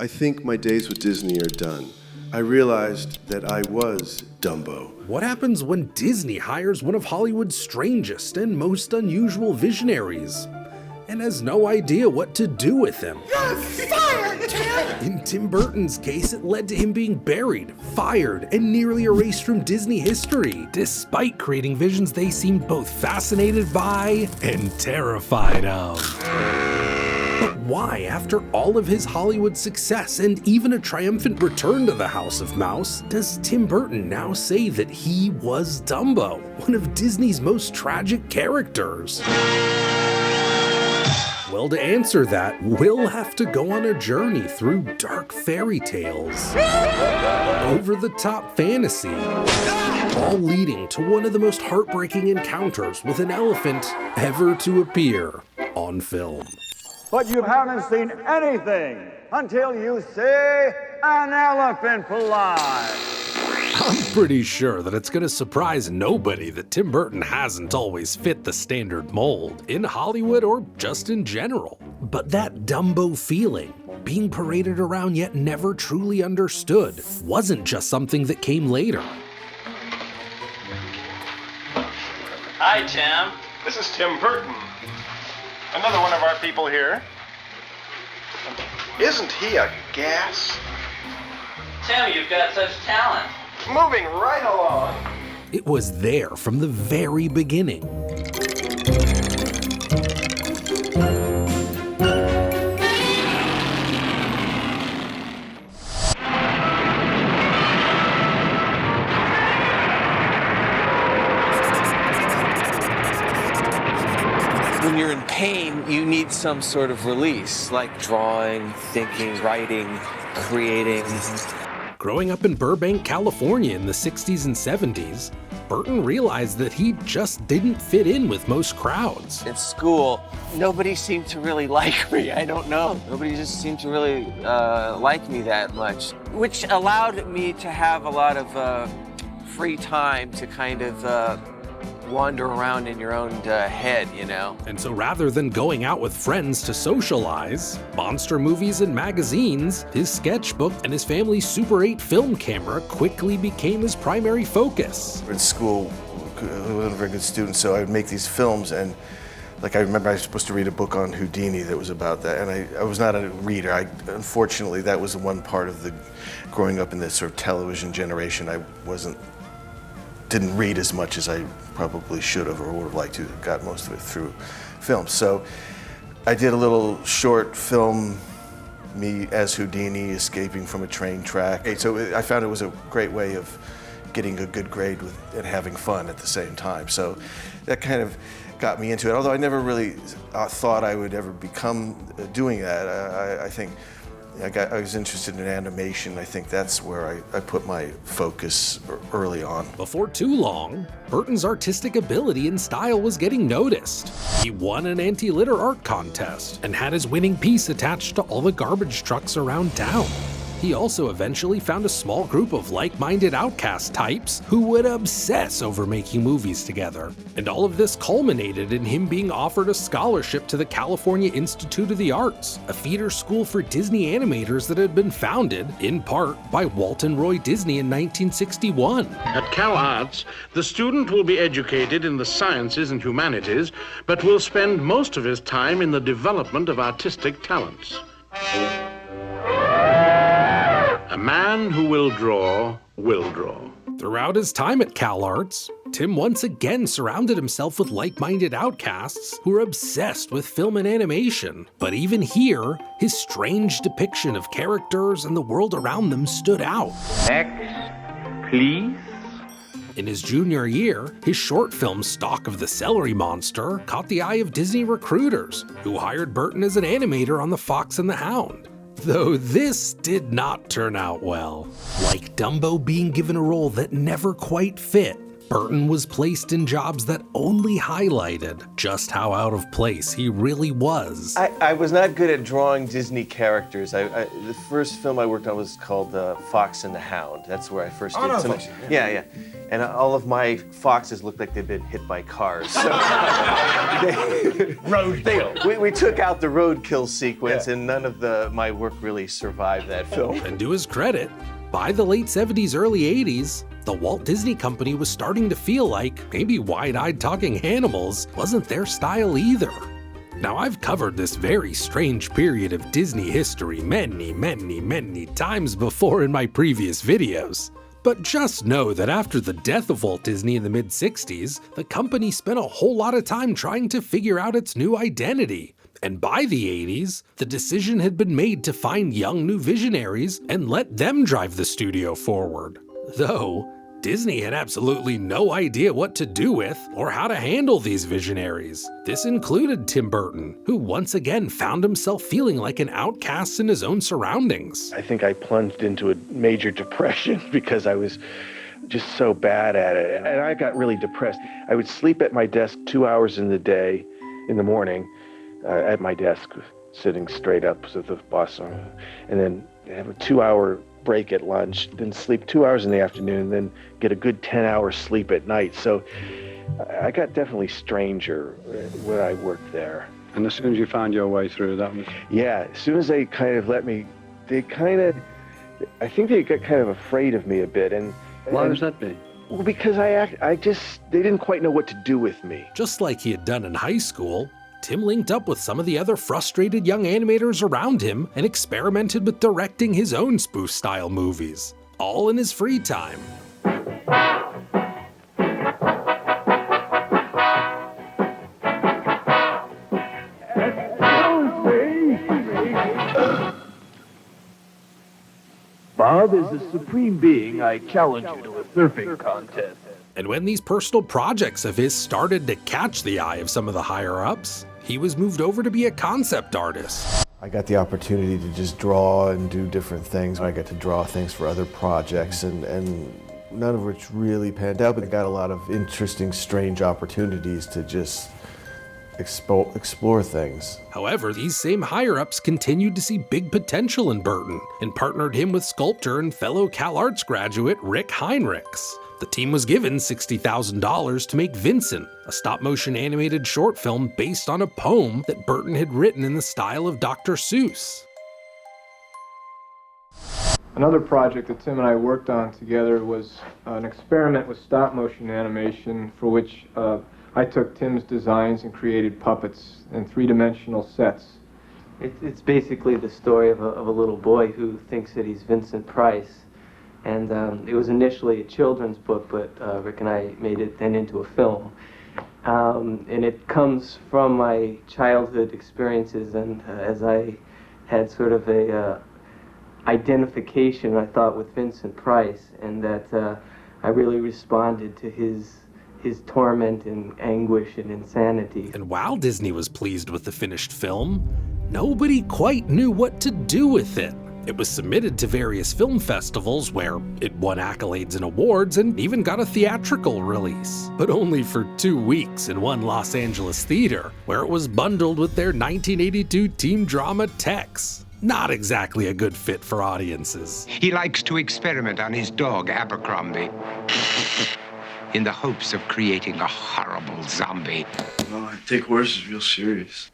I think my days with Disney are done. I realized that I was Dumbo. What happens when Disney hires one of Hollywood's strangest and most unusual visionaries and has no idea what to do with him? You're fired, Tim! In Tim Burton's case, it led to him being buried, fired, and nearly erased from Disney history, despite creating visions they seemed both fascinated by and terrified of. But why, after all of his Hollywood success and even a triumphant return to the House of Mouse, does Tim Burton now say that he was Dumbo, one of Disney's most tragic characters? Well, to answer that, we'll have to go on a journey through dark fairy tales, over-the-top fantasy, all leading to one of the most heartbreaking encounters with an elephant ever to appear on film. But you haven't seen anything until you see an elephant fly. I'm pretty sure that it's gonna surprise nobody that Tim Burton hasn't always fit the standard mold, in Hollywood or just in general. But that Dumbo feeling, being paraded around yet never truly understood, wasn't just something that came later. Hi, Tim. This is Tim Burton. Another one of our people here. Isn't he a gas? Tim, you've got such talent. Moving right along. It was there from the very beginning. When you're in pain, you need some sort of release, like drawing, thinking, writing, creating. Growing up in Burbank, California in the 60s and 70s, Burton realized that he just didn't fit in with most crowds. At school, nobody seemed to really like me. I don't know. Nobody just seemed to really like me that much, which allowed me to have a lot of free time to kind of wander around in your own head, you know? And so rather than going out with friends to socialize, monster movies and magazines, his sketchbook and his family's Super 8 film camera quickly became his primary focus. In school, I wasn't a very good student, so I would make these films, and I remember I was supposed to read a book on Houdini that was about that, and I was not a reader. Unfortunately, that was the one part of the growing up in this sort of television generation. I didn't read as much as I probably should have or would have liked to. Got most of it through film. So I did a little short film, me as Houdini escaping from a train track. So I found it was a great way of getting a good grade and having fun at the same time. So that kind of got me into it, although I never really thought I would ever become doing that. I think I was interested in animation. I think that's where I put my focus early on. Before too long, Burton's artistic ability and style was getting noticed. He won an anti-litter art contest and had his winning piece attached to all the garbage trucks around town. He also eventually found a small group of like-minded Outcast types who would obsess over making movies together. And all of this culminated in him being offered a scholarship to the California Institute of the Arts, a feeder school for Disney animators that had been founded, in part, by Walt and Roy Disney in 1961. At Cal Arts, the student will be educated in the sciences and humanities, but will spend most of his time in the development of artistic talents. A man who will draw, will draw. Throughout his time at Cal Arts, Tim once again surrounded himself with like-minded outcasts who were obsessed with film and animation. But even here, his strange depiction of characters and the world around them stood out. Next, please. In his junior year, his short film Stalk of the Celery Monster caught the eye of Disney recruiters, who hired Burton as an animator on The Fox and the Hound. Though this did not turn out well. Like Dumbo being given a role that never quite fit, Burton was placed in jobs that only highlighted just how out of place he really was. I was not good at drawing Disney characters. The first film I worked on was called Fox and the Hound. That's where I first did some. Yeah. And all of my foxes looked like they'd been hit by cars. So we took out the roadkill sequence, and none of my work really survived that film. And to his credit, by the late 70s, early 80s, the Walt Disney Company was starting to feel like maybe wide-eyed talking animals wasn't their style either. Now, I've covered this very strange period of Disney history many times before in my previous videos. But just know that after the death of Walt Disney in the mid-60s, the company spent a whole lot of time trying to figure out its new identity. And by the 80s, the decision had been made to find young new visionaries and let them drive the studio forward. Though, Disney had absolutely no idea what to do with or how to handle these visionaries. This included Tim Burton, who once again found himself feeling like an outcast in his own surroundings. I think I plunged into a major depression because I was just so bad at it. And I got really depressed. I would sleep at my desk 2 hours in the morning, at my desk, sitting straight up with the boss on, and then have a 2-hour break at lunch, then sleep 2 hours in the afternoon, then get a good 10-hour sleep at night. So I got definitely stranger when I worked there. And as soon as you found your way through, that was... Yeah, as soon as they kind of let me, I think they got kind of afraid of me a bit. And why was that be? Well, because they didn't quite know what to do with me. Just like he had done in high school, Tim linked up with some of the other frustrated young animators around him and experimented with directing his own spoof-style movies, all in his free time. Bob is a supreme being. I challenge you to a surfing contest. And when these personal projects of his started to catch the eye of some of the higher-ups, he was moved over to be a concept artist. I got the opportunity to just draw and do different things. I got to draw things for other projects, and none of which really panned out, but I got a lot of interesting, strange opportunities to just explore things. However, these same higher-ups continued to see big potential in Burton and partnered him with sculptor and fellow Cal Arts graduate Rick Heinrichs. The team was given $60,000 to make Vincent, a stop-motion animated short film based on a poem that Burton had written in the style of Dr. Seuss. Another project that Tim and I worked on together was an experiment with stop-motion animation for which I took Tim's designs and created puppets in three-dimensional sets. It's basically the story of a little boy who thinks that he's Vincent Price. And it was initially a children's book, but Rick and I made it then into a film. And it comes from my childhood experiences, and as I had sort of a identification, I thought, with Vincent Price, and that I really responded to his torment and anguish and insanity. And while Disney was pleased with the finished film, nobody quite knew what to do with it. It was submitted to various film festivals where it won accolades and awards and even got a theatrical release, but only for 2 weeks in one Los Angeles theater, where it was bundled with their 1982 teen drama Tex. Not exactly a good fit for audiences. He likes to experiment on his dog, Abercrombie, in the hopes of creating a horrible zombie. Well, I take horses real serious.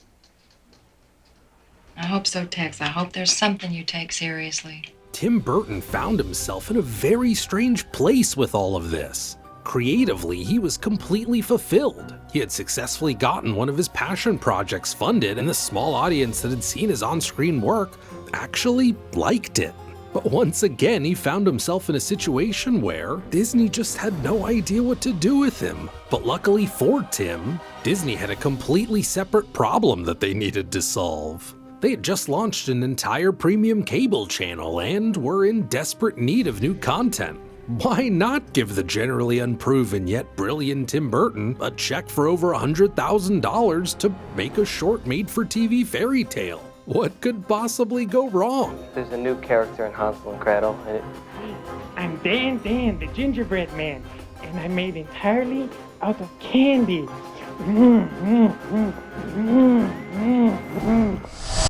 I hope so, Tex. I hope there's something you take seriously. Tim Burton found himself in a very strange place with all of this. Creatively, he was completely fulfilled. He had successfully gotten one of his passion projects funded, and the small audience that had seen his on-screen work actually liked it. But once again, he found himself in a situation where Disney just had no idea what to do with him. But luckily for Tim, Disney had a completely separate problem that they needed to solve. They had just launched an entire premium cable channel and were in desperate need of new content. Why not give the generally unproven yet brilliant Tim Burton a check for over $100,000 to make a short made-for-TV fairy tale? What could possibly go wrong? There's a new character in Hansel and Gretel. I'm Dan, the gingerbread man. and I'm made entirely out of candy.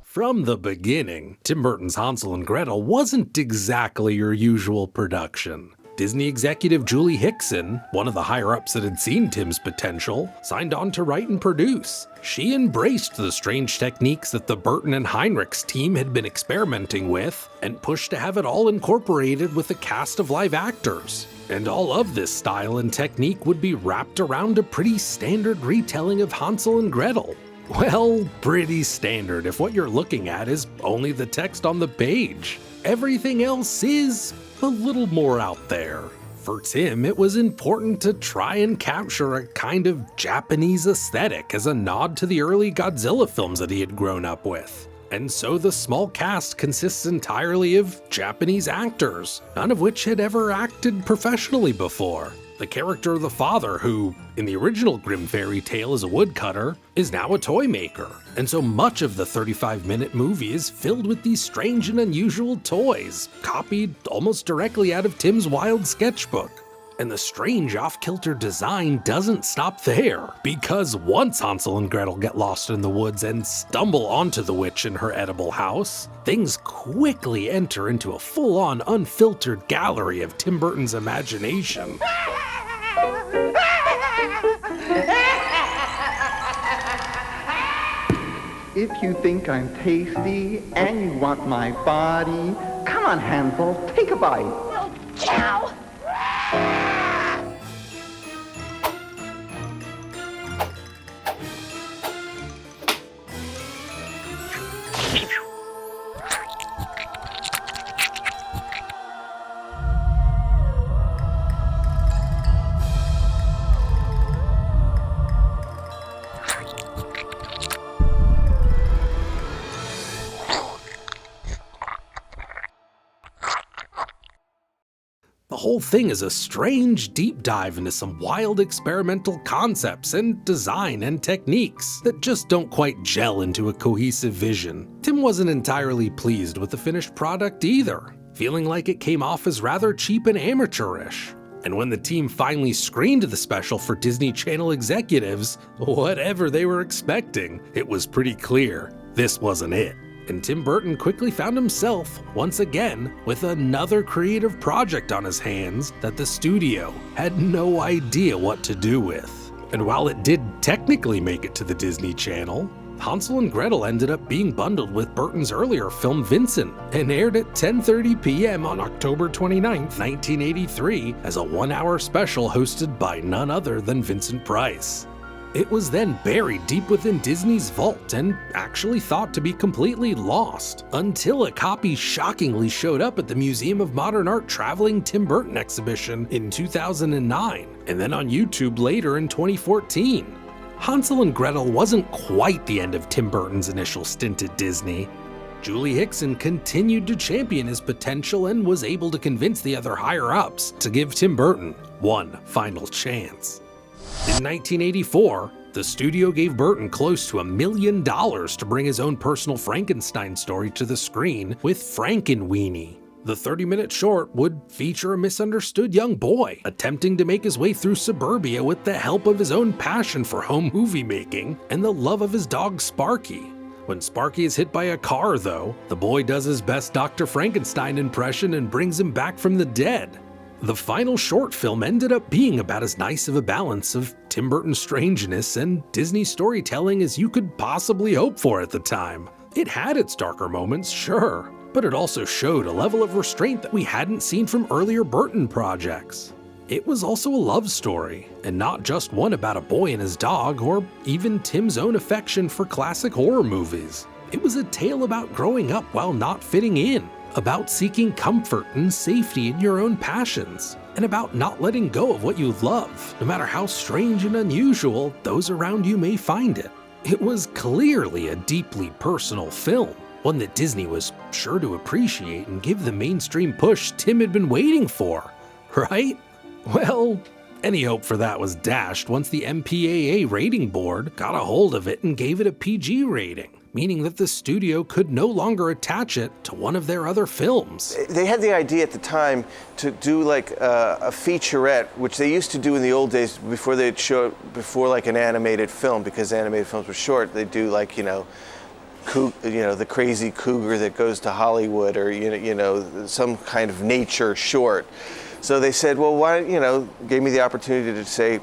From the beginning, Tim Burton's Hansel and Gretel wasn't exactly your usual production. Disney executive Julie Hickson, one of the higher-ups that had seen Tim's potential, signed on to write and produce. She embraced the strange techniques that the Burton and Heinrichs team had been experimenting with, and pushed to have it all incorporated with a cast of live actors. And all of this style and technique would be wrapped around a pretty standard retelling of Hansel and Gretel. Well, pretty standard if what you're looking at is only the text on the page. Everything else is a little more out there. For Tim, it was important to try and capture a kind of Japanese aesthetic as a nod to the early Godzilla films that he had grown up with. And so the small cast consists entirely of Japanese actors, none of which had ever acted professionally before. The character of the father, who, in the original Grimm fairy tale is a woodcutter, is now a toy maker. And so much of the 35-minute movie is filled with these strange and unusual toys, copied almost directly out of Tim's wild sketchbook. And the strange off-kilter design doesn't stop there, because once Hansel and Gretel get lost in the woods and stumble onto the witch in her edible house, things quickly enter into a full-on unfiltered gallery of Tim Burton's imagination. If you think I'm tasty and you want my body, come on, Hansel, take a bite. No, cow! The whole thing is a strange deep dive into some wild experimental concepts and design and techniques that just don't quite gel into a cohesive vision. Tim wasn't entirely pleased with the finished product either, feeling like it came off as rather cheap and amateurish. And when the team finally screened the special for Disney Channel executives, whatever they were expecting, it was pretty clear this wasn't it. And Tim Burton quickly found himself, once again, with another creative project on his hands that the studio had no idea what to do with. And while it did technically make it to the Disney Channel, Hansel and Gretel ended up being bundled with Burton's earlier film Vincent and aired at 10:30 p.m. on October 29, 1983 as a one-hour special hosted by none other than Vincent Price. It was then buried deep within Disney's vault and actually thought to be completely lost, until a copy shockingly showed up at the Museum of Modern Art Traveling Tim Burton exhibition in 2009, and then on YouTube later in 2014. Hansel and Gretel wasn't quite the end of Tim Burton's initial stint at Disney. Julie Hickson continued to champion his potential and was able to convince the other higher-ups to give Tim Burton one final chance. In 1984, the studio gave Burton close to $1 million to bring his own personal Frankenstein story to the screen with Frankenweenie. The 30-minute short would feature a misunderstood young boy attempting to make his way through suburbia with the help of his own passion for home movie making and the love of his dog Sparky. When Sparky is hit by a car, though, the boy does his best Dr. Frankenstein impression and brings him back from the dead. The final short film ended up being about as nice of a balance of Tim Burton's strangeness and Disney storytelling as you could possibly hope for at the time. It had its darker moments, sure, but it also showed a level of restraint that we hadn't seen from earlier Burton projects. It was also a love story, and not just one about a boy and his dog, or even Tim's own affection for classic horror movies. It was a tale about growing up while not fitting in, about seeking comfort and safety in your own passions, and about not letting go of what you love, no matter how strange and unusual those around you may find it. It was clearly a deeply personal film, one that Disney was sure to appreciate and give the mainstream push Tim had been waiting for, right? Well, any hope for that was dashed once the MPAA rating board got a hold of it and gave it a PG rating. meaning that the studio could no longer attach it to one of their other films. They had the idea at the time to do like a featurette, which they used to do in the old days before they'd show, before like an animated film, because animated films were short. They'd do like, the crazy cougar that goes to Hollywood, or some kind of nature short. So they said, well, why, gave me the opportunity to say,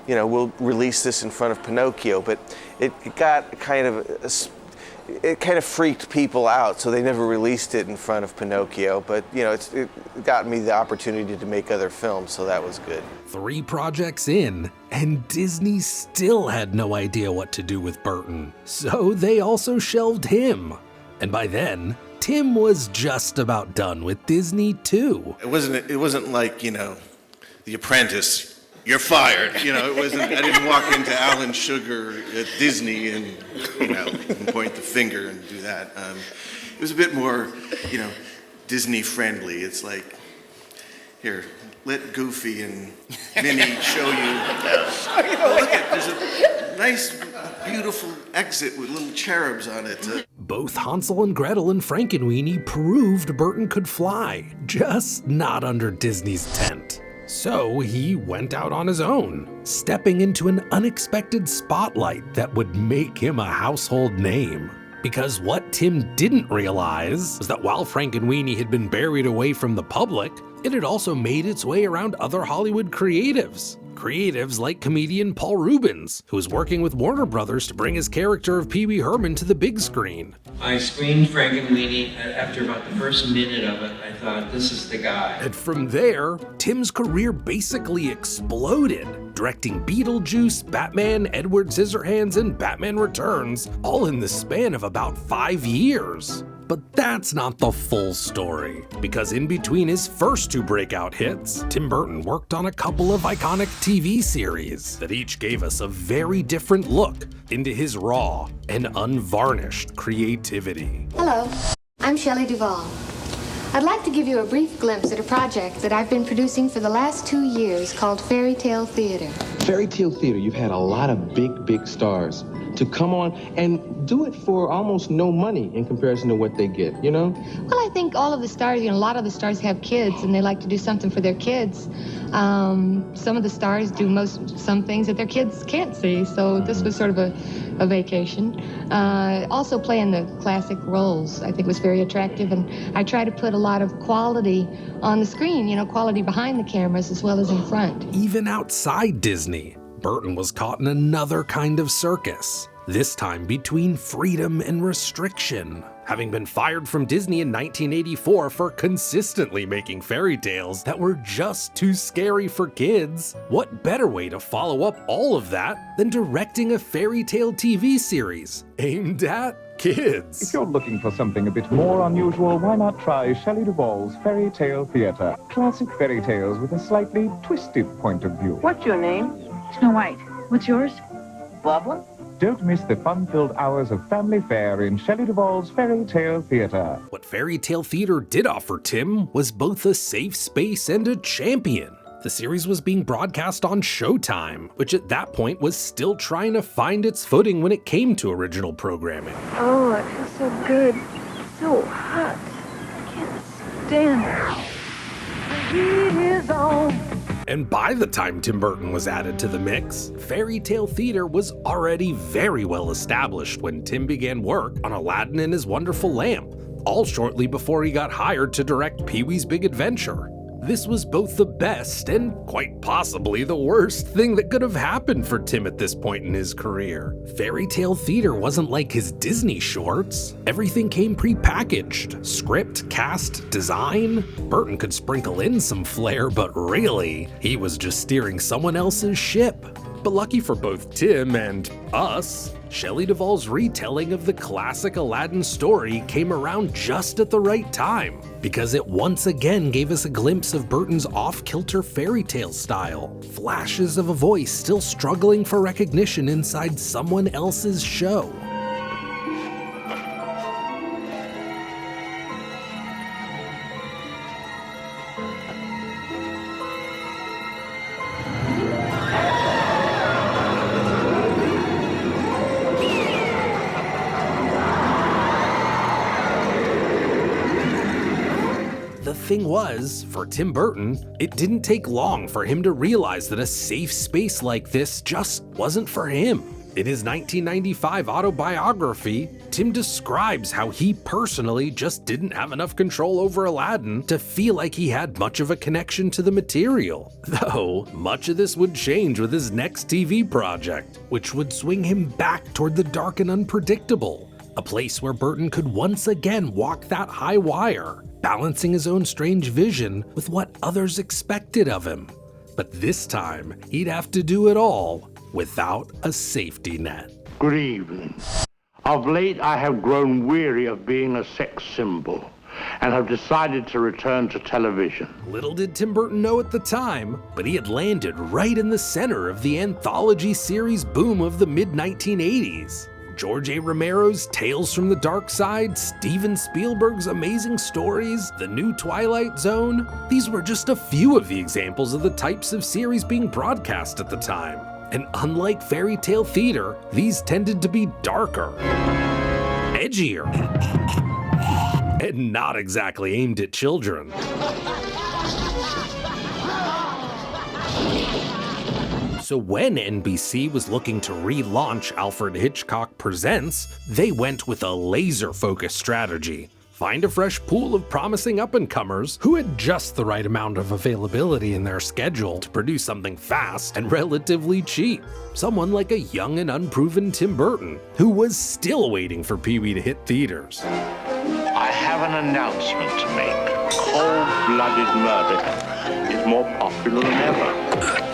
we'll release this in front of Pinocchio, but it got it kind of freaked people out, so they never released it in front of Pinocchio. But it got me the opportunity to make other films, so that was good. 3 projects in, and Disney still had no idea what to do with Burton, so they also shelved him. And by then, Tim was just about done with Disney too. It wasn't like The Apprentice. You're fired. It wasn't. I didn't walk into Alan Sugar at Disney and point the finger and do that. It was a bit more, Disney friendly. It's like, here, let Goofy and Minnie show you. Look at, there's a nice, beautiful exit with little cherubs on it. Both Hansel and Gretel and Frankenweenie proved Burton could fly, just not under Disney's tent. So he went out on his own, stepping into an unexpected spotlight that would make him a household name. Because what Tim didn't realize was that while Frankenweenie had been buried away from the public, it had also made its way around other Hollywood creatives. Creatives like comedian Paul Reubens, who was working with Warner Brothers to bring his character of Pee Wee Herman to the big screen. I screened Frankenweenie. After about the first minute of it, I thought, this is the guy. And from there, Tim's career basically exploded, directing Beetlejuice, Batman, Edward Scissorhands, and Batman Returns, all in the span of about 5 years. But that's not the full story, because in between his first 2 breakout hits, Tim Burton worked on a couple of iconic TV series that each gave us a very different look into his raw and unvarnished creativity. Hello, I'm Shelley Duvall. I'd like to give you a brief glimpse at a project that I've been producing for the last 2 years called Fairy Tale Theater. Fairy Tale Theater, you've had a lot of big stars to come on and do it for almost no money in comparison to what they get, Well, I think all of the stars, a lot of the stars have kids and they like to do something for their kids. Some of the stars do some things that their kids can't see, so this was sort of a vacation. Also playing the classic roles, I think was very attractive, and I try to put a lot of quality on the screen, quality behind the cameras as well as in front. Even outside Disney, Burton was caught in another kind of circus, this time between freedom and restriction. Having been fired from Disney in 1984 for consistently making fairy tales that were just too scary for kids, what better way to follow up all of that than directing a fairy tale TV series aimed at kids? If you're looking for something a bit more unusual, why not try Shelley Duvall's Fairy Tale Theater? Classic fairy tales with a slightly twisted point of view. What's your name? Snow White. What's yours? Boblin? Don't miss the fun-filled hours of family fare in Shelley Duvall's Fairy Tale Theater. What Fairy Tale Theater did offer Tim was both a safe space and a champion. The series was being broadcast on Showtime, which at that point was still trying to find its footing when it came to original programming. Oh, it feels so good. So hot. I can't stand it. The heat is on. And by the time Tim Burton was added to the mix, Fairy Tale Theater was already very well established when Tim began work on Aladdin and His Wonderful Lamp, all shortly before he got hired to direct Pee-wee's Big Adventure. This was both the best and quite possibly the worst thing that could have happened for Tim at this point in his career. Fairy Tale Theater wasn't like his Disney shorts. Everything came pre-packaged. Script, cast, design. Burton could sprinkle in some flair, but really, he was just steering someone else's ship. But lucky for both Tim and us, Shelley Duvall's retelling of the classic Aladdin story came around just at the right time, because it once again gave us a glimpse of Burton's off-kilter fairy tale style, flashes of a voice still struggling for recognition inside someone else's show. The thing was, for Tim Burton, it didn't take long for him to realize that a safe space like this just wasn't for him. In his 1995 autobiography, Tim describes how he personally just didn't have enough control over Aladdin to feel like he had much of a connection to the material. Though, much of this would change with his next TV project, which would swing him back toward the dark and unpredictable, a place where Burton could once again walk that high wire, balancing his own strange vision with what others expected of him. But this time, he'd have to do it all without a safety net. Good evening. Of late, I have grown weary of being a sex symbol and have decided to return to television. Little did Tim Burton know at the time, but he had landed right in the center of the anthology series boom of the mid-1980s. George A. Romero's Tales from the Dark Side, Steven Spielberg's Amazing Stories, The New Twilight Zone. These were just a few of the examples of the types of series being broadcast at the time. And unlike fairy tale theater, these tended to be darker, edgier, and not exactly aimed at children. So when NBC was looking to relaunch Alfred Hitchcock Presents, they went with a laser-focused strategy. Find a fresh pool of promising up-and-comers who had just the right amount of availability in their schedule to produce something fast and relatively cheap. Someone like a young and unproven Tim Burton, who was still waiting for Pee-wee to hit theaters. I have an announcement to make. Cold-blooded murder is more popular than ever.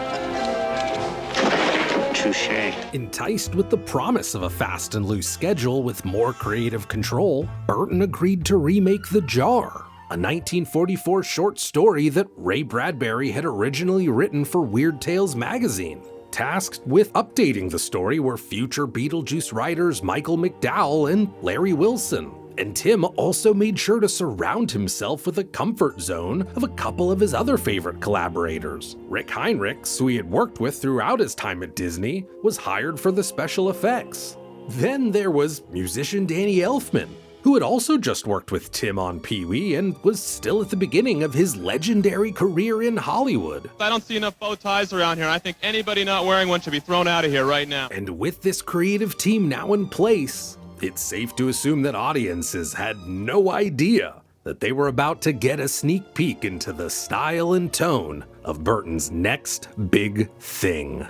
Touché. Enticed with the promise of a fast and loose schedule with more creative control, Burton agreed to remake The Jar, a 1944 short story that Ray Bradbury had originally written for Weird Tales magazine. Tasked with updating the story were future Beetlejuice writers Michael McDowell and Larry Wilson. And Tim also made sure to surround himself with a comfort zone of a couple of his other favorite collaborators. Rick Heinrichs, who he had worked with throughout his time at Disney, was hired for the special effects. Then there was musician Danny Elfman, who had also just worked with Tim on Pee-wee and was still at the beginning of his legendary career in Hollywood. I don't see enough bow ties around here. I think anybody not wearing one should be thrown out of here right now. And with this creative team now in place, it's safe to assume that audiences had no idea that they were about to get a sneak peek into the style and tone of Burton's next big thing.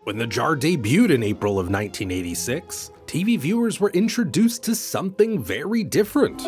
When The Jar debuted in April of 1986, TV viewers were introduced to something very different.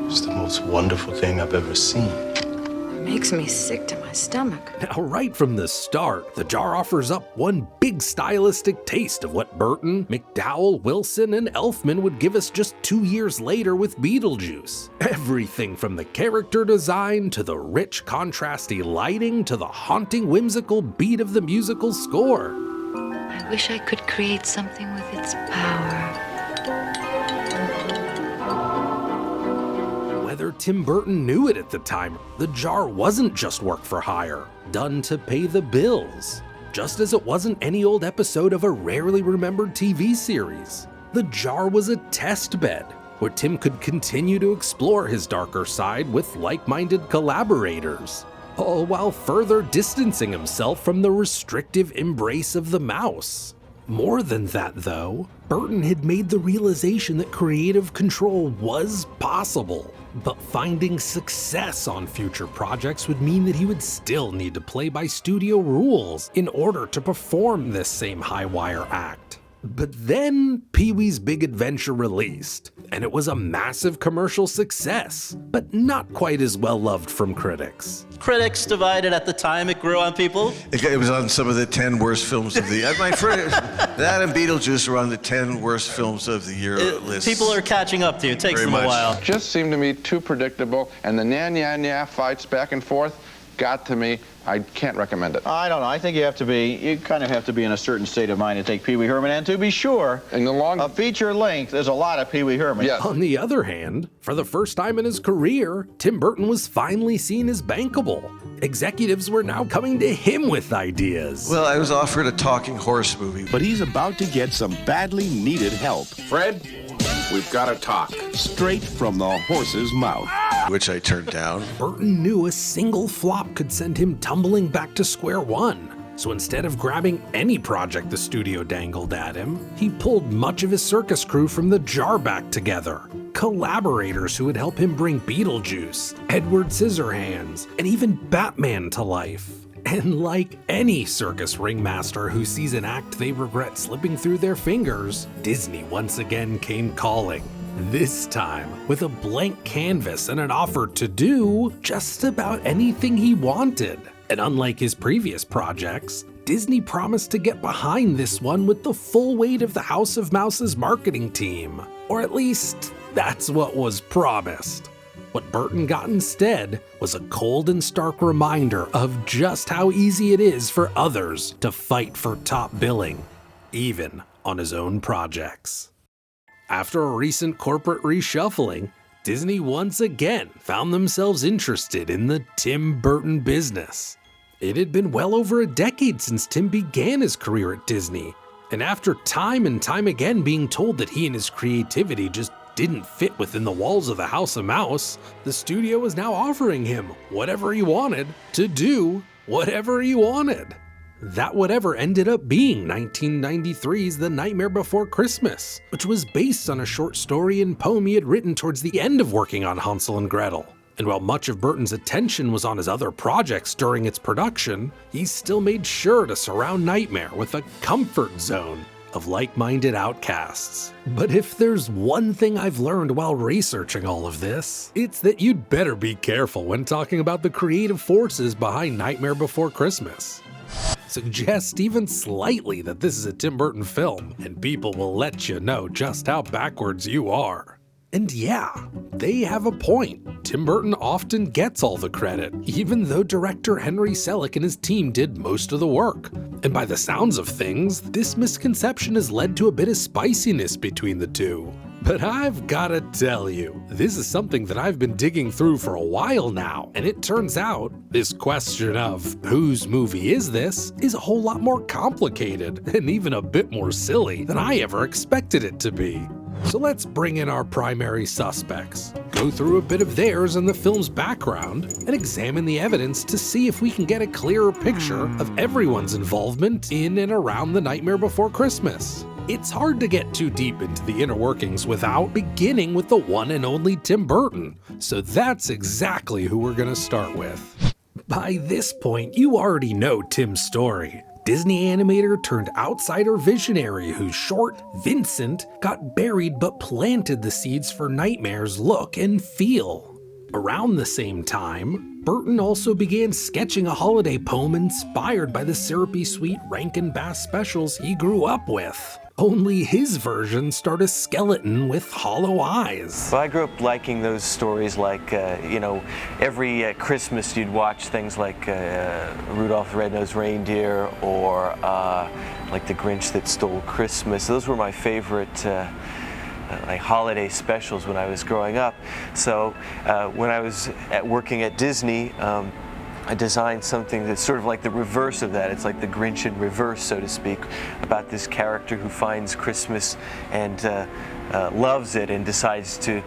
It's the most wonderful thing I've ever seen. It makes me sick to my stomach. Now, right from the start, The Jar offers up one big stylistic taste of what Burton, McDowell, Wilson, and Elfman would give us just 2 years later with Beetlejuice. Everything from the character design, to the rich, contrasty lighting, to the haunting, whimsical beat of the musical score. I wish I could create something with its power. Whether Tim Burton knew it at the time, The Jar wasn't just work for hire, done to pay the bills. Just as it wasn't any old episode of a rarely remembered TV series. The Jar was a test bed, where Tim could continue to explore his darker side with like-minded collaborators, all while further distancing himself from the restrictive embrace of the mouse. More than that, though, Burton had made the realization that creative control was possible. But finding success on future projects would mean that he would still need to play by studio rules in order to perform this same high-wire act. But then Pee-wee's Big Adventure released, and it was a massive commercial success, but not quite as well loved from critics. Critics divided at the time it grew on people. It was on some of the 10 worst films of the year. My friend, that and Beetlejuice are on the 10 worst films of the year list. People are catching up to you. It takes them a while. Just seemed to me too predictable, and the nya fights back and forth got to me. I can't recommend it. I don't know. I think you kind of have to be in a certain state of mind to take Pee Wee Herman, and to be sure, a feature length, there's a lot of Pee Wee Herman. Yes. On the other hand, for the first time in his career, Tim Burton was finally seen as bankable. Executives were now coming to him with ideas. Well, I was offered a talking horse movie. But he's about to get some badly needed help. Fred, We've got to talk. Straight from the horse's mouth. Which I turned down. Burton knew a single flop could send him tumbling back to square one. So instead of grabbing any project the studio dangled at him, he pulled much of his circus crew from the jar back together. Collaborators who would help him bring Beetlejuice, Edward Scissorhands, and even Batman to life. And like any circus ringmaster who sees an act they regret slipping through their fingers, Disney once again came calling. This time with a blank canvas and an offer to do just about anything he wanted. And unlike his previous projects, Disney promised to get behind this one with the full weight of the House of Mouse's marketing team. Or at least, that's what was promised. What Burton got instead was a cold and stark reminder of just how easy it is for others to fight for top billing, even on his own projects. After a recent corporate reshuffling, Disney once again found themselves interested in the Tim Burton business. It had been well over a decade since Tim began his career at Disney, and after time and time again being told that he and his creativity just didn't fit within the walls of the House of Mouse, the studio was now offering him whatever he wanted to do whatever he wanted. That whatever ended up being 1993's The Nightmare Before Christmas, which was based on a short story and poem he had written towards the end of working on Hansel and Gretel. And while much of Burton's attention was on his other projects during its production, he still made sure to surround Nightmare with a comfort zone of like-minded outcasts. But if there's one thing I've learned while researching all of this, it's that you'd better be careful when talking about the creative forces behind Nightmare Before Christmas. Suggest even slightly that this is a Tim Burton film, and people will let you know just how backwards you are. And yeah, they have a point. Tim Burton often gets all the credit, even though director Henry Selick and his team did most of the work. And by the sounds of things, this misconception has led to a bit of spiciness between the two. But I've gotta tell you, this is something that I've been digging through for a while now, and it turns out this question of whose movie is this is a whole lot more complicated and even a bit more silly than I ever expected it to be. So let's bring in our primary suspects, go through a bit of theirs and the film's background, and examine the evidence to see if we can get a clearer picture of everyone's involvement in and around The Nightmare Before Christmas. It's hard to get too deep into the inner workings without beginning with the one and only Tim Burton, so that's exactly who we're gonna start with. By this point, you already know Tim's story. Disney animator turned outsider visionary whose short, Vincent, got buried but planted the seeds for Nightmare's look and feel. Around the same time, Burton also began sketching a holiday poem inspired by the syrupy sweet Rankin Bass specials he grew up with. Only his version starred a skeleton with hollow eyes. Well, I grew up liking those stories like, every Christmas you'd watch things like Rudolph the Red-Nosed Reindeer or like The Grinch That Stole Christmas. Those were my favorite like holiday specials when I was growing up. So when I was working at Disney, I designed something that's sort of like the reverse of that. It's like the Grinch in reverse, so to speak, about this character who finds Christmas and loves it and decides to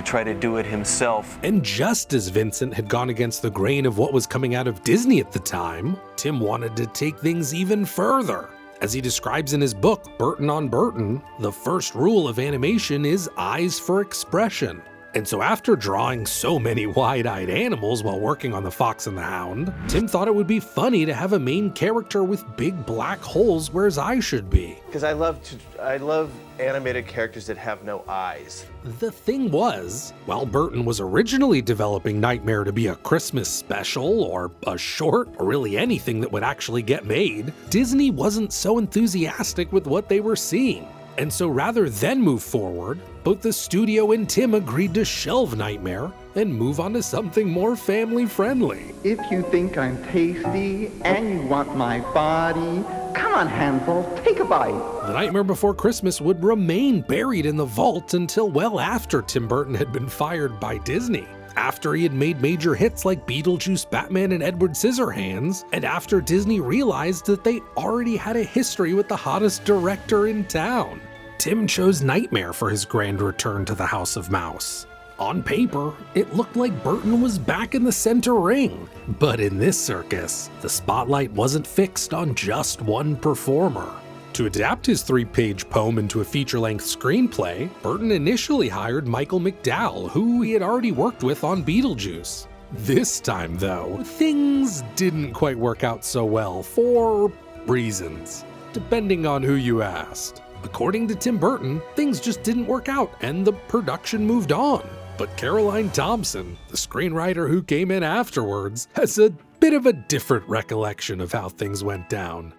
try to do it himself. And just as Vincent had gone against the grain of what was coming out of Disney at the time, Tim wanted to take things even further. As he describes in his book, Burton on Burton, the first rule of animation is eyes for expression. And so after drawing so many wide-eyed animals while working on The Fox and the Hound, Tim thought it would be funny to have a main character with big black holes where his eyes should be. Because I love animated characters that have no eyes. The thing was, while Burton was originally developing Nightmare to be a Christmas special or a short or really anything that would actually get made, Disney wasn't so enthusiastic with what they were seeing. And so rather than move forward, both the studio and Tim agreed to shelve Nightmare and move on to something more family-friendly. If you think I'm tasty and you want my body, come on, Hansel, take a bite. The Nightmare Before Christmas would remain buried in the vault until well after Tim Burton had been fired by Disney. After he had made major hits like Beetlejuice, Batman, and Edward Scissorhands, and after Disney realized that they already had a history with the hottest director in town. Tim chose Nightmare for his grand return to the House of Mouse. On paper, it looked like Burton was back in the center ring, but in this circus, the spotlight wasn't fixed on just one performer. To adapt his 3-page poem into a feature-length screenplay, Burton initially hired Michael McDowell, who he had already worked with on Beetlejuice. This time, though, things didn't quite work out so well for reasons, depending on who you asked. According to Tim Burton, things just didn't work out and the production moved on. But Caroline Thompson, the screenwriter who came in afterwards, has a bit of a different recollection of how things went down.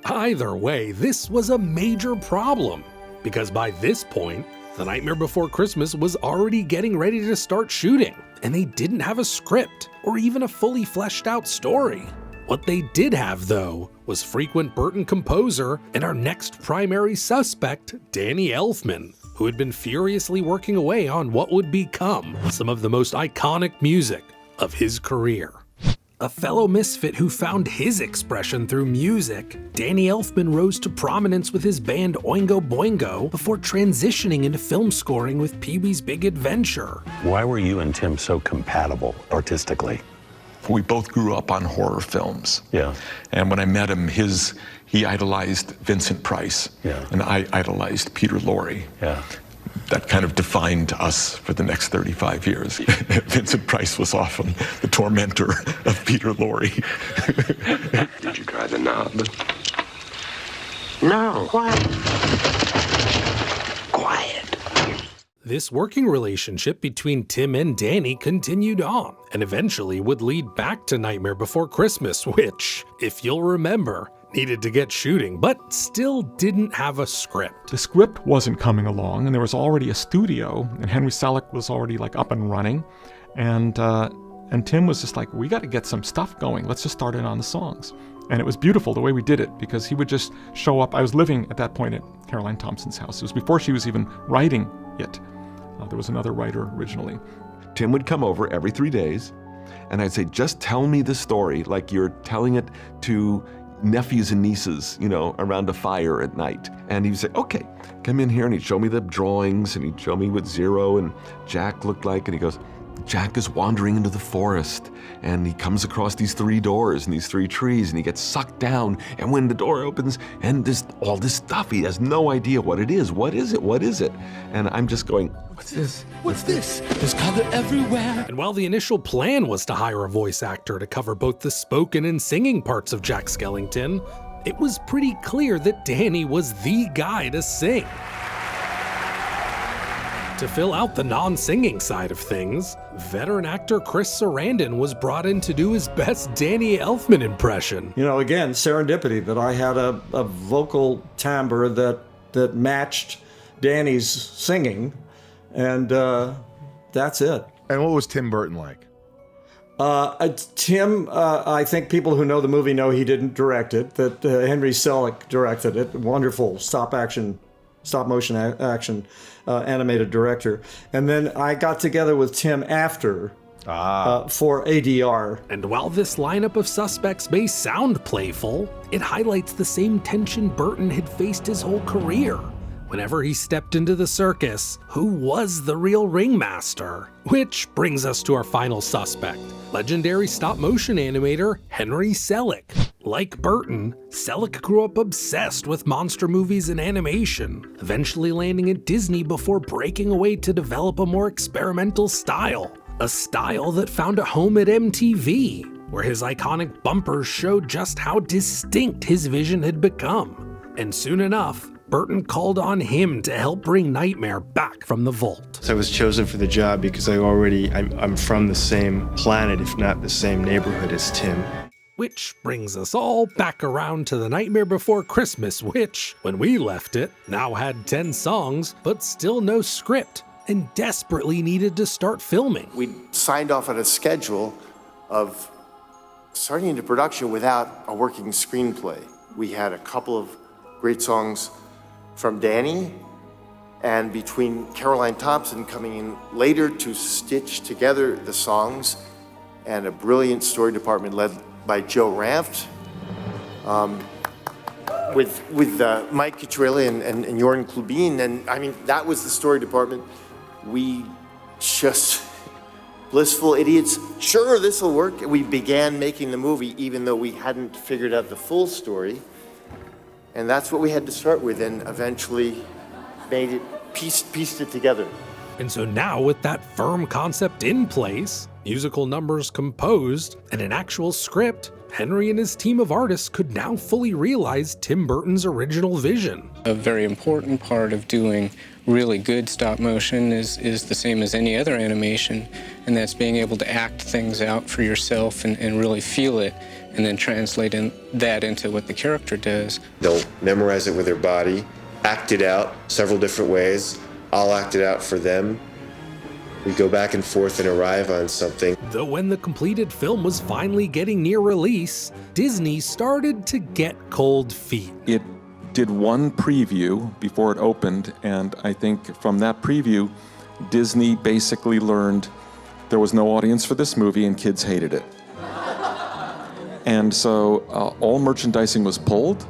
Either way, this was a major problem, because by this point, The Nightmare Before Christmas was already getting ready to start shooting, and they didn't have a script or even a fully fleshed out story. What they did have, though, was frequent Burton composer and our next primary suspect, Danny Elfman, who had been furiously working away on what would become some of the most iconic music of his career. A fellow misfit who found his expression through music, Danny Elfman rose to prominence with his band Oingo Boingo before transitioning into film scoring with Pee-wee's Big Adventure. Why were you and Tim so compatible artistically? We both grew up on horror films. Yeah. And when I met him, he idolized Vincent Price. Yeah. And I idolized Peter Lorre. Yeah. That kind of defined us for the next 35 years. Vincent Price was often the tormentor of Peter Lorre. Did you try the knob? No. Quiet. This working relationship between Tim and Danny continued on, and eventually would lead back to Nightmare Before Christmas, which, if you'll remember, needed to get shooting, but still didn't have a script. The script wasn't coming along, and there was already a studio, and Henry Selick was already up and running, and Tim was just like, we got to get some stuff going. Let's just start in on the songs. And it was beautiful the way we did it, because he would just show up. I was living at that point at Caroline Thompson's house. It was before she was even writing it. There was another writer originally. Tim would come over every 3 days, and I'd say, just tell me the story like you're telling it to nephews and nieces, around a fire at night. And he'd say, okay, come in here, and he'd show me the drawings, and he'd show me what Zero and Jack looked like, and he goes, Jack is wandering into the forest, and he comes across these 3 doors and these 3 trees, and he gets sucked down, and when the door opens, and there's all this stuff, he has no idea what it is. What is it? What is it? And I'm just going, what's this? What's this? There's color everywhere. And while the initial plan was to hire a voice actor to cover both the spoken and singing parts of Jack Skellington, it was pretty clear that Danny was the guy to sing. To fill out the non-singing side of things, veteran actor Chris Sarandon was brought in to do his best Danny Elfman impression. Again, serendipity that I had a vocal timbre that matched Danny's singing, and that's it. And what was Tim Burton like? Tim, I think people who know the movie know he didn't direct it, that Henry Selick directed it. Wonderful stop-motion action animated director. And then I got together with Tim after for ADR. And while this lineup of suspects may sound playful, it highlights the same tension Burton had faced his whole career. Whenever he stepped into the circus, who was the real ringmaster? Which brings us to our final suspect, legendary stop-motion animator Henry Selick. Like Burton, Selick grew up obsessed with monster movies and animation, eventually landing at Disney before breaking away to develop a more experimental style. A style that found a home at MTV, where his iconic bumpers showed just how distinct his vision had become. And soon enough, Burton called on him to help bring Nightmare back from the vault. So I was chosen for the job because I'm from the same planet, if not the same neighborhood as Tim. Which brings us all back around to The Nightmare Before Christmas, which, when we left it, now had 10 songs, but still no script, and desperately needed to start filming. We signed off on a schedule of starting into production without a working screenplay. We had a couple of great songs from Danny, and between Caroline Thompson coming in later to stitch together the songs, and a brilliant story department led by Joe Ranft. with Mike Cucciarelli and Jorn Klubin, and I mean, that was the story department. We just, blissful idiots, sure, this will work. We began making the movie even though we hadn't figured out the full story. And that's what we had to start with, and eventually made it, pieced it together. And so now, with that firm concept in place, musical numbers composed, and an actual script, Henry and his team of artists could now fully realize Tim Burton's original vision. A very important part of doing really good stop motion is the same as any other animation, and that's being able to act things out for yourself and really feel it, and then translate that into what the character does. They'll memorize it with their body, act it out several different ways. I'll act it out for them. We go back and forth and arrive on something. Though when the completed film was finally getting near release, Disney started to get cold feet. It did one preview before it opened, and I think from that preview, Disney basically learned there was no audience for this movie and kids hated it. And so all merchandising was pulled,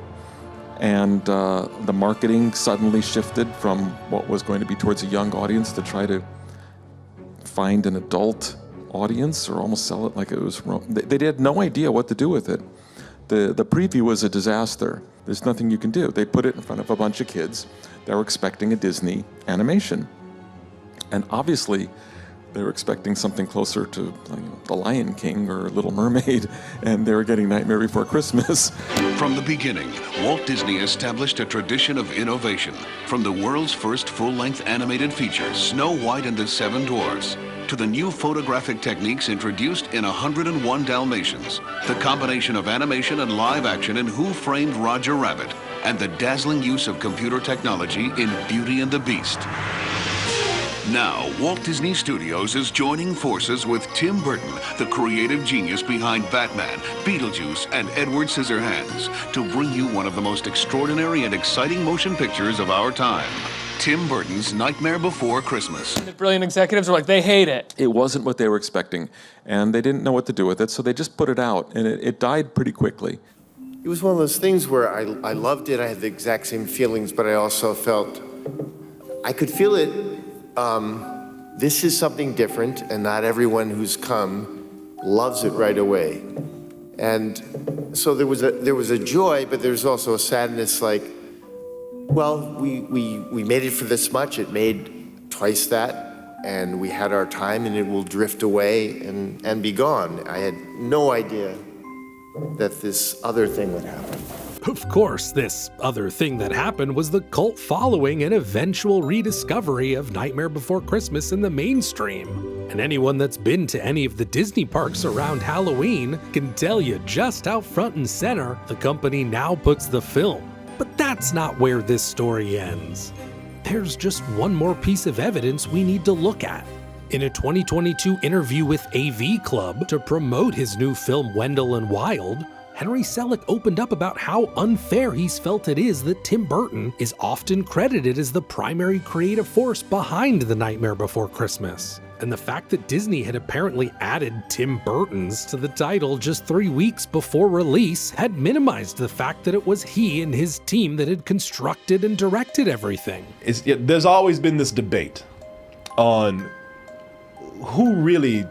and the marketing suddenly shifted from what was going to be towards a young audience to try to find an adult audience or almost sell it like it was wrong. They had no idea what to do with it. The preview was a disaster. There's nothing you can do. They put it in front of a bunch of kids that were expecting a Disney animation. And obviously, they were expecting something closer to The Lion King or Little Mermaid, and they were getting Nightmare Before Christmas. From the beginning, Walt Disney established a tradition of innovation. From the world's first full-length animated feature, Snow White and the Seven Dwarfs, to the new photographic techniques introduced in 101 Dalmatians, the combination of animation and live action in Who Framed Roger Rabbit, and the dazzling use of computer technology in Beauty and the Beast. Now, Walt Disney Studios is joining forces with Tim Burton, the creative genius behind Batman, Beetlejuice, and Edward Scissorhands, to bring you one of the most extraordinary and exciting motion pictures of our time. Tim Burton's Nightmare Before Christmas. The brilliant executives are like, they hate it. It wasn't what they were expecting, and they didn't know what to do with it, so they just put it out, and it died pretty quickly. It was one of those things where I loved it, I had the exact same feelings, but I also felt, I could feel it. This is something different, and not everyone who's come loves it right away. And so there was a joy, but there's also a sadness, like, well, we made it for this much. It made twice that, and we had our time, and it will drift away and be gone. I had no idea that this other thing would happen. Of course, this other thing that happened was the cult following and eventual rediscovery of Nightmare Before Christmas in the mainstream. And anyone that's been to any of the Disney parks around Halloween can tell you just how front and center the company now puts the film. But that's not where this story ends. There's just one more piece of evidence we need to look at. In a 2022 interview with AV Club to promote his new film Wendell and Wild, Henry Selick opened up about how unfair he's felt it is that Tim Burton is often credited as the primary creative force behind The Nightmare Before Christmas. And the fact that Disney had apparently added Tim Burton's to the title just 3 weeks before release had minimized the fact that it was he and his team that had constructed and directed everything. There's always been this debate on who really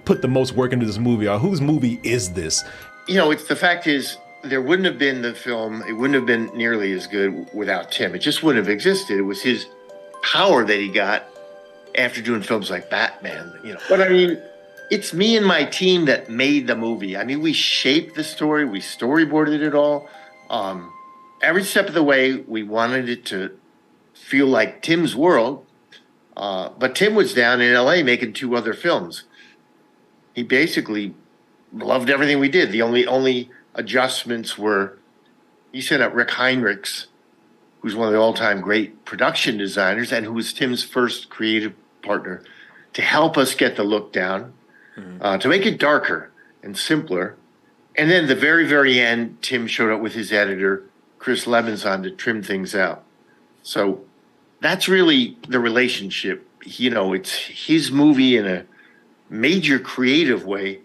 put the most work into this movie, or whose movie is this? You know, the fact is, there wouldn't have been the film, it wouldn't have been nearly as good without Tim. It just wouldn't have existed. It was his power that he got after doing films like Batman, you know. But I mean, it's me and my team that made the movie. I mean, we shaped the story, we storyboarded it all. Every step of the way, we wanted it to feel like Tim's world. But Tim was down in LA making 2 other films. He basically loved everything we did. The only adjustments were, he sent out Rick Heinrichs, who's one of the all-time great production designers and who was Tim's first creative partner, to help us get the look down, to make it darker and simpler. And then at the very, very end, Tim showed up with his editor, Chris Levinson, to trim things out. So that's really the relationship. You know, it's his movie in a major creative way,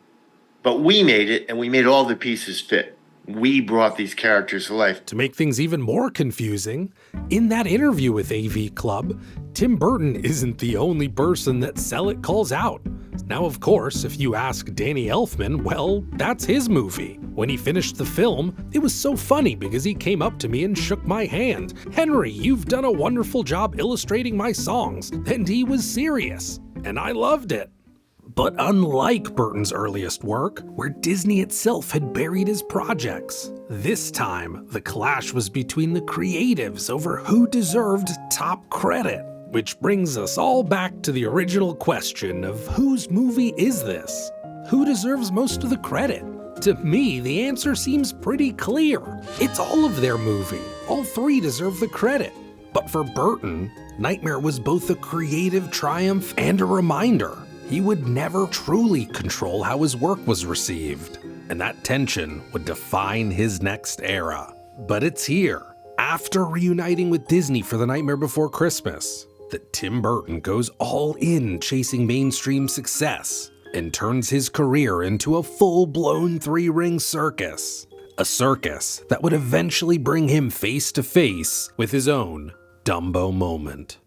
but we made it, and we made all the pieces fit. we brought these characters to life. To make things even more confusing, in that interview with AV Club, Tim Burton isn't the only person that Selleck calls out. Now, of course, if you ask Danny Elfman, well, that's his movie. When he finished the film, it was so funny because he came up to me and shook my hand. "Henry, you've done a wonderful job illustrating my songs." And he was serious, and I loved it. But unlike Burton's earliest work, where Disney itself had buried his projects, this time the clash was between the creatives over who deserved top credit. Which brings us all back to the original question of whose movie is this? Who deserves most of the credit? To me, the answer seems pretty clear. It's all of their movie. All three deserve the credit. But for Burton, Nightmare was both a creative triumph and a reminder. He would never truly control how his work was received, and that tension would define his next era. But it's here, after reuniting with Disney for The Nightmare Before Christmas, that Tim Burton goes all in chasing mainstream success and turns his career into a full-blown three-ring circus. A circus that would eventually bring him face to face with his own Dumbo moment.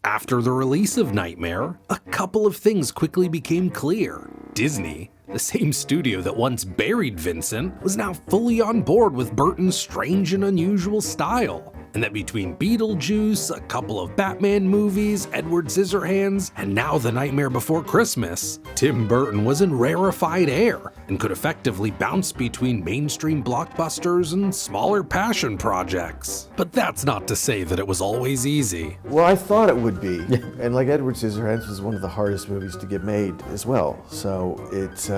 After the release of Nightmare, a couple of things quickly became clear. Disney, the same studio that once buried Vincent, was now fully on board with Burton's strange and unusual style. And that between Beetlejuice, a couple of Batman movies, Edward Scissorhands, and now The Nightmare Before Christmas, Tim Burton was in rarefied air and could effectively bounce between mainstream blockbusters and smaller passion projects. But that's not to say that it was always easy. Well, I thought it would be. And like Edward Scissorhands was one of the hardest movies to get made as well. So it's,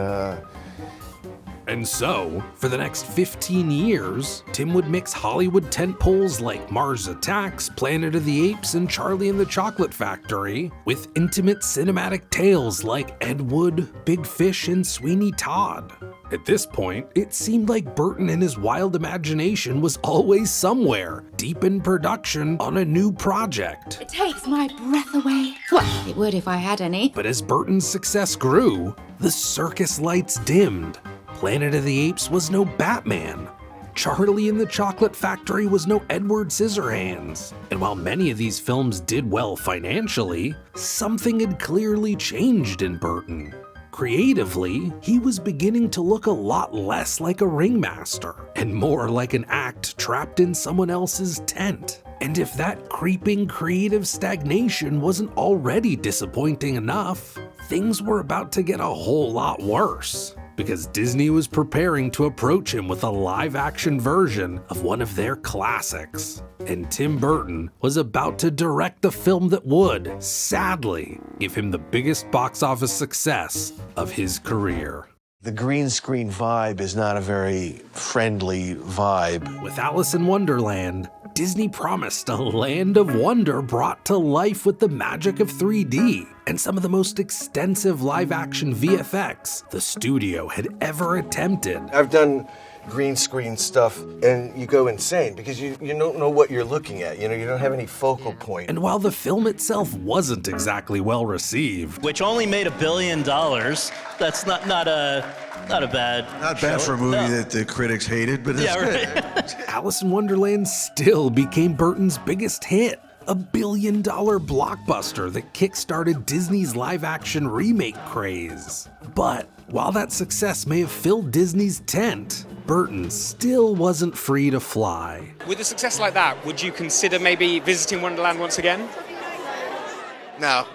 And so, for the next 15 years, Tim would mix Hollywood tentpoles like Mars Attacks, Planet of the Apes, and Charlie and the Chocolate Factory with intimate cinematic tales like Ed Wood, Big Fish, and Sweeney Todd. At this point, it seemed like Burton in his wild imagination was always somewhere, deep in production on a new project. It takes my breath away. Well, it would if I had any. But as Burton's success grew, the circus lights dimmed. Planet of the Apes was no Batman. Charlie and the Chocolate Factory was no Edward Scissorhands. And while many of these films did well financially, something had clearly changed in Burton. Creatively, he was beginning to look a lot less like a ringmaster and more like an act trapped in someone else's tent. And if that creeping creative stagnation wasn't already disappointing enough, things were about to get a whole lot worse. Because Disney was preparing to approach him with a live-action version of one of their classics. And Tim Burton was about to direct the film that would, sadly, give him the biggest box office success of his career. the green screen vibe is not a very friendly vibe. With Alice in Wonderland, Disney promised a land of wonder brought to life with the magic of 3D and some of the most extensive live-action VFX the studio had ever attempted. I've done green screen stuff and you go insane because you don't know what you're looking at. You don't have any focal point. And while the film itself wasn't exactly well received, which only made $1 billion, that's not a bad. Not bad for a movie that the critics hated, but it's good. Alice in Wonderland still became Burton's biggest hit. A $1 billion blockbuster that kickstarted Disney's live-action remake craze. But while that success may have filled Disney's tent, Burton still wasn't free to fly. With a success like that, would you consider maybe visiting Wonderland once again? No,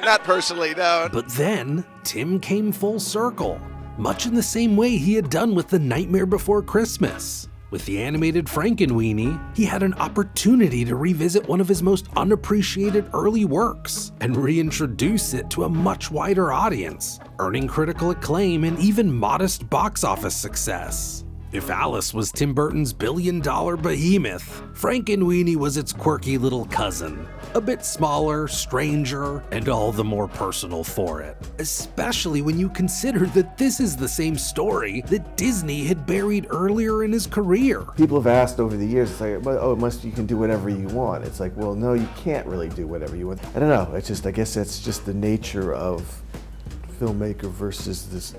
not personally, no. But then, Tim came full circle, much in the same way he had done with The Nightmare Before Christmas. With the animated Frankenweenie, he had an opportunity to revisit one of his most unappreciated early works and reintroduce it to a much wider audience, earning critical acclaim and even modest box office success. If Alice was Tim Burton's $1 billion behemoth, Frankenweenie was its quirky little cousin, a bit smaller, stranger, and all the more personal for it. Especially when you consider that this is the same story that Disney had buried earlier in his career. People have asked over the years, it's like, well, you can do whatever you want. It's like, well, no, you can't really do whatever you want. I don't know, I guess that's just the nature of filmmaker versus this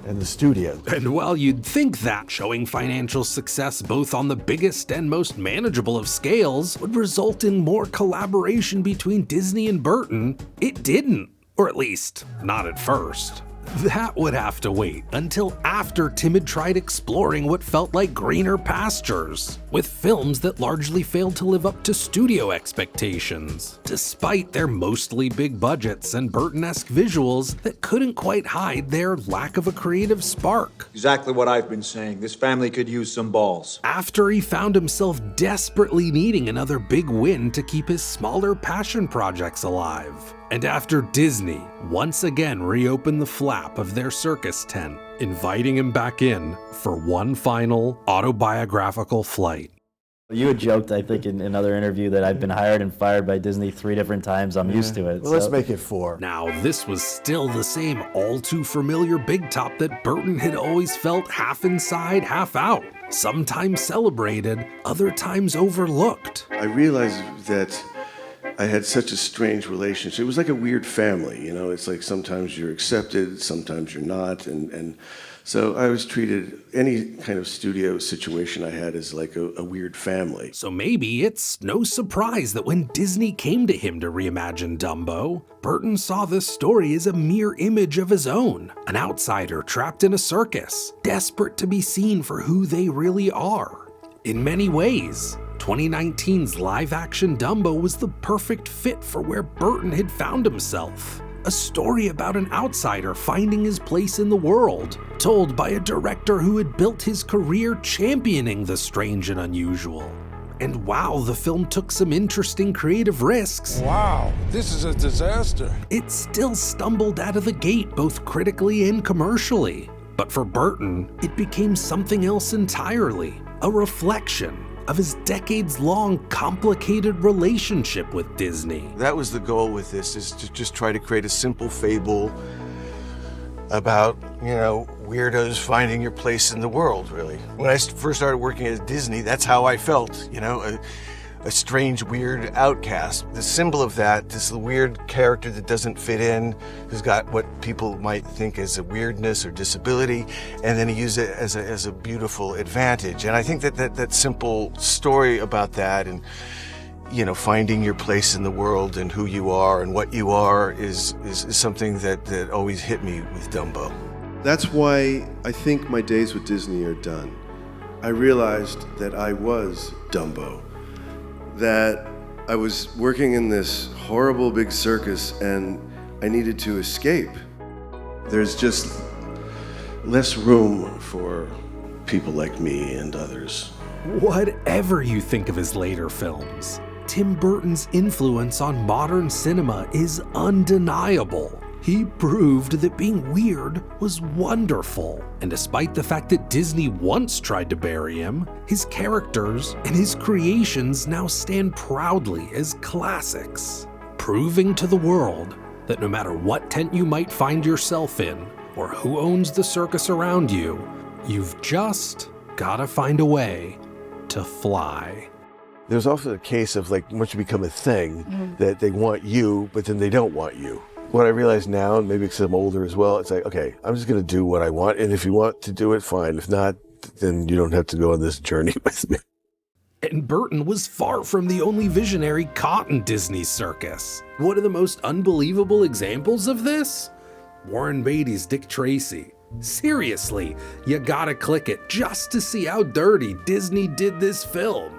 and the studio. And while you'd think that showing financial success both on the biggest and most manageable of scales would result in more collaboration between Disney and Burton, it didn't. Or at least, not at first. That would have to wait until after Tim had tried exploring what felt like greener pastures, with films that largely failed to live up to studio expectations, despite their mostly big budgets and Burton-esque visuals that couldn't quite hide their lack of a creative spark. Exactly what I've been saying. This family could use some balls. After he found himself desperately needing another big win to keep his smaller passion projects alive. And after Disney once again reopened the flap of their circus tent, inviting him back in for one final autobiographical flight. You had joked, I think, in another interview that I've been hired and fired by Disney 3 different times. I'm used to it. Well, let's make it 4. Now, this was still the same all too familiar big top that Burton had always felt half inside, half out. Sometimes celebrated, other times overlooked. I realized that I had such a strange relationship. It was like a weird family, you know? It's like sometimes you're accepted, sometimes you're not. And so I was treated, any kind of studio situation I had as like a weird family. So maybe it's no surprise that when Disney came to him to reimagine Dumbo, Burton saw this story as a mere image of his own. An outsider trapped in a circus, desperate to be seen for who they really are. In many ways, 2019's live-action Dumbo was the perfect fit for where Burton had found himself. A story about an outsider finding his place in the world, told by a director who had built his career championing the strange and unusual. And while the film took some interesting creative risks, wow, this is a disaster. It still stumbled out of the gate both critically and commercially. But for Burton, it became something else entirely, a reflection of his decades-long complicated relationship with Disney. That was the goal with this, is to just try to create a simple fable about, you know, weirdos finding your place in the world, really. When I first started working at Disney, that's how I felt, you know, a strange, weird outcast. The symbol of that is the weird character that doesn't fit in, who's got what people might think is a weirdness or disability, and then he uses it as a beautiful advantage. And I think that simple story about that, and you know, finding your place in the world and who you are and what you are is something that always hit me with Dumbo. That's why I think my days with Disney are done. I realized that I was Dumbo, that I was working in this horrible big circus and I needed to escape. There's just less room for people like me and others. Whatever you think of his later films, Tim Burton's influence on modern cinema is undeniable. He proved that being weird was wonderful, and despite the fact that Disney once tried to bury him, his characters and his creations now stand proudly as classics, proving to the world that no matter what tent you might find yourself in, or who owns the circus around you, you've just gotta find a way to fly. There's also a case of like once you become a thing, that they want you, but then they don't want you. What I realize now, and maybe because I'm older as well, it's like, okay, I'm just going to do what I want. And if you want to do it, fine. If not, then you don't have to go on this journey with me. And Burton was far from the only visionary caught in Disney's circus. One of the most unbelievable examples of this? Warren Beatty's Dick Tracy. Seriously, you gotta click it just to see how dirty Disney did this film.